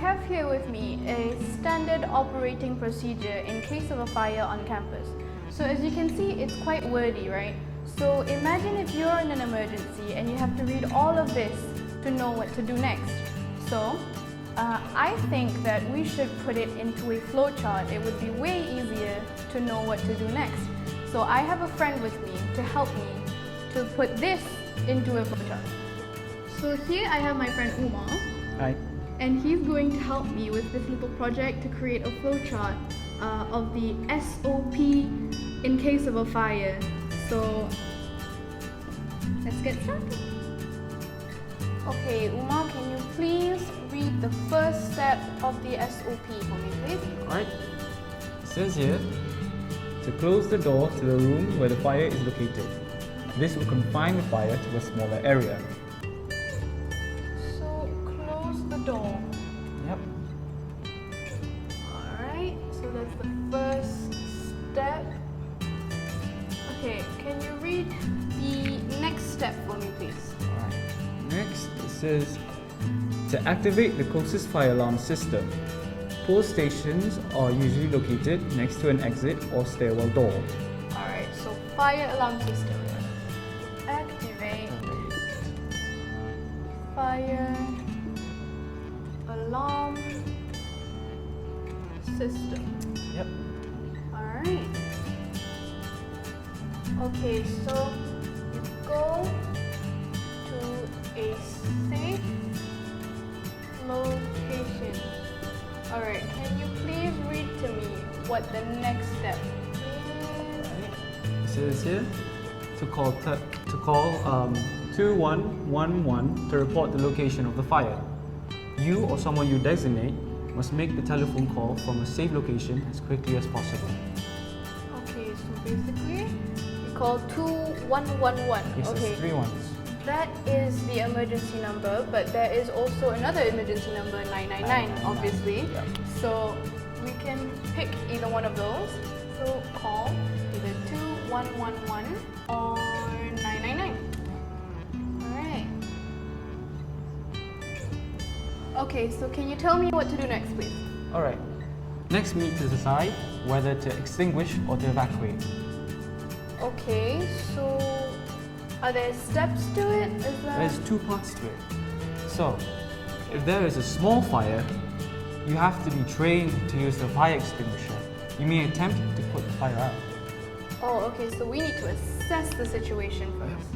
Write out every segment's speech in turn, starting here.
have here with me a standard operating procedure in case of a fire on campus. So as you can see, it's quite wordy, right? So imagine if you're in an emergency and you have to read all of this to know what to do next. So I think that we should put it into a flowchart. It would be way easier to know what to do next. So I have a friend with me to help me to put this into a flowchart. So here I have my friend Umar. Hi. And he's going to help me with this little project to create a flowchart of the SOP in case of a fire. So let's get started. Okay, Umar, can you please read the first step of the SOP for me, please? Alright. It says here to close the door to the room where the fire is located. This will confine the fire to a smaller area. So close the door. Yep. Alright, so that's the first step. Okay, can you read the next step for me, please? Alright. Next, it says to activate the closest fire alarm system. Pull stations are usually located next to an exit or stairwell door. Alright, so fire alarm system. Activate fire alarm system. Yep. Alright. Okay, so you go to a safe location. Alright, can you please read to me what the next step is? It says here to call 2111 to report the location of the fire. You or someone you designate must make the telephone call from a safe location as quickly as possible. Okay, so basically you call 2111. Yes, Okay. it's 3 ones. That is the emergency number, but there is also another emergency number, 999, obviously. Yep. So we can pick either one of those. So call either 2111 or 999. Alright. Okay, so can you tell me what to do next, please? Alright. Next, we need to decide whether to extinguish or to evacuate. Okay, so are there steps to it? There's 2 parts to it. So, if there is a small fire, you have to be trained to use the fire extinguisher. You may attempt to put the fire out. Oh, okay, so we need to assess the situation first.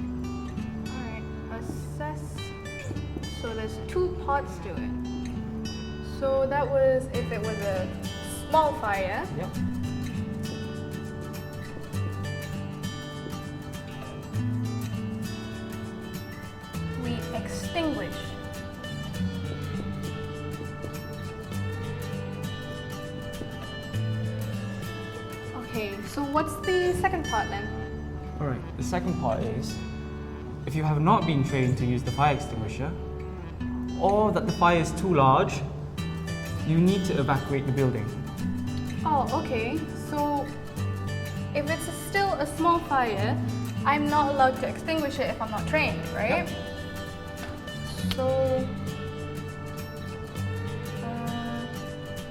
Alright, assess. So there's 2 parts to it. So that was if it was a small fire. Yep. We extinguish. Okay, so what's the second part then? Alright, the second part is, if you have not been trained to use the fire extinguisher, or that the fire is too large, you need to evacuate the building. Oh, okay. So if it's still a small fire, I'm not allowed to extinguish it if I'm not trained, right? Yep. So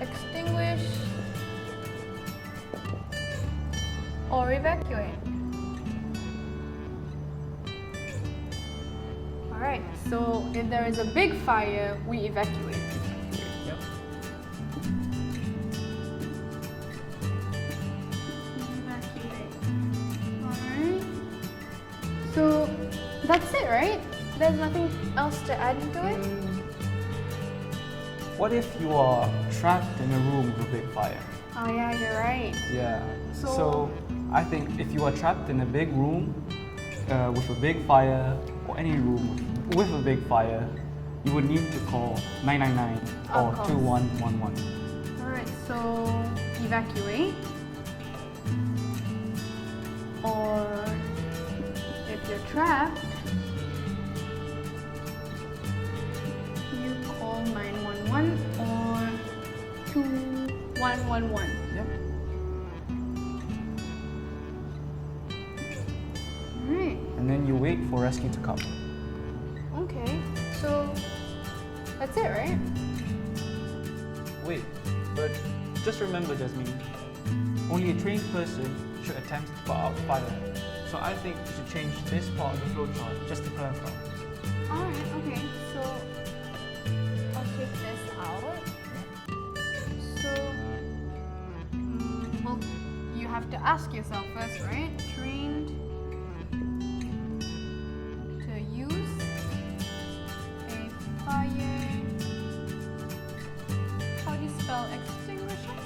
extinguish or evacuate. Alright, so if there is a big fire, we evacuate. Yep. Evacuate. Alright. So that's it, right? There's nothing else to add into it? What if you are trapped in a room with a big fire? Oh yeah, you're right. Yeah. So- So I think if you are trapped in a big room with a big fire, or any room with a big fire, you would need to call 999 or Of course. 2111. Alright, so evacuate. Or if you're trapped, you call 911 or 2111. Yep. Alright, And then you wait for rescue to come. okay. So that's it, right? way. But just remember, Jasmine, only a trained person should attempt to put out fire. So I think you should change this part of the flowchart just to clarify. Alright, okay, so I'll take this out. So, well, you have to ask yourself first, right? Trained to use a fire. How do you spell extinguisher?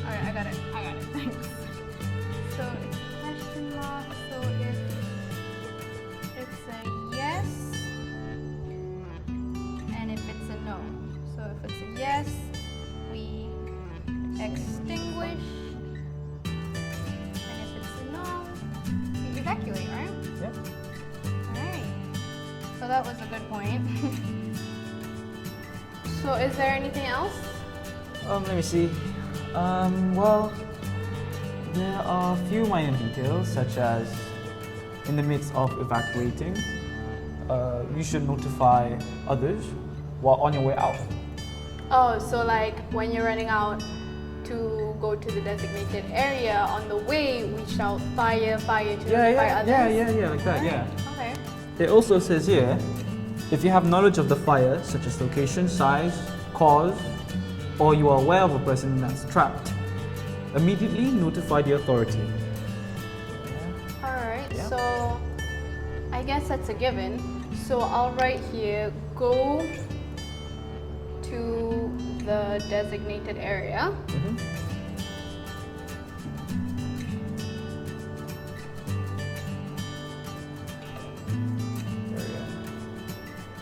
Alright, I got it. Thanks. So it's question mark. So if it's a yes, and if it's a no. So if it's a yes, we extinguish, and if it's a no, we evacuate, right? Yep. Alright. So that was a good point. So is there anything else? Let me see. Well, there are a few minor details, such as in the midst of evacuating, you should notify others while on your way out. Oh, so like when you're running out to go to the designated area, on the way we shout fire, fire to notify others? Yeah, like that, yeah. Okay. It also says here, if you have knowledge of the fire, such as location, size, cause, or you are aware of a person that's trapped, immediately notify the authority. Alright, Yeah. so I guess that's a given. So I'll write here, go to the designated area.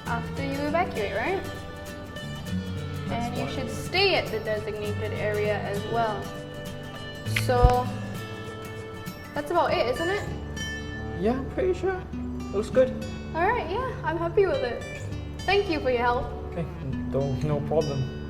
After you evacuate, right? And you should stay at the designated area as well. So that's about it, isn't it? Yeah, I'm pretty sure. Looks good. Alright, yeah, I'm happy with it. Thank you for your help. Okay, no problem.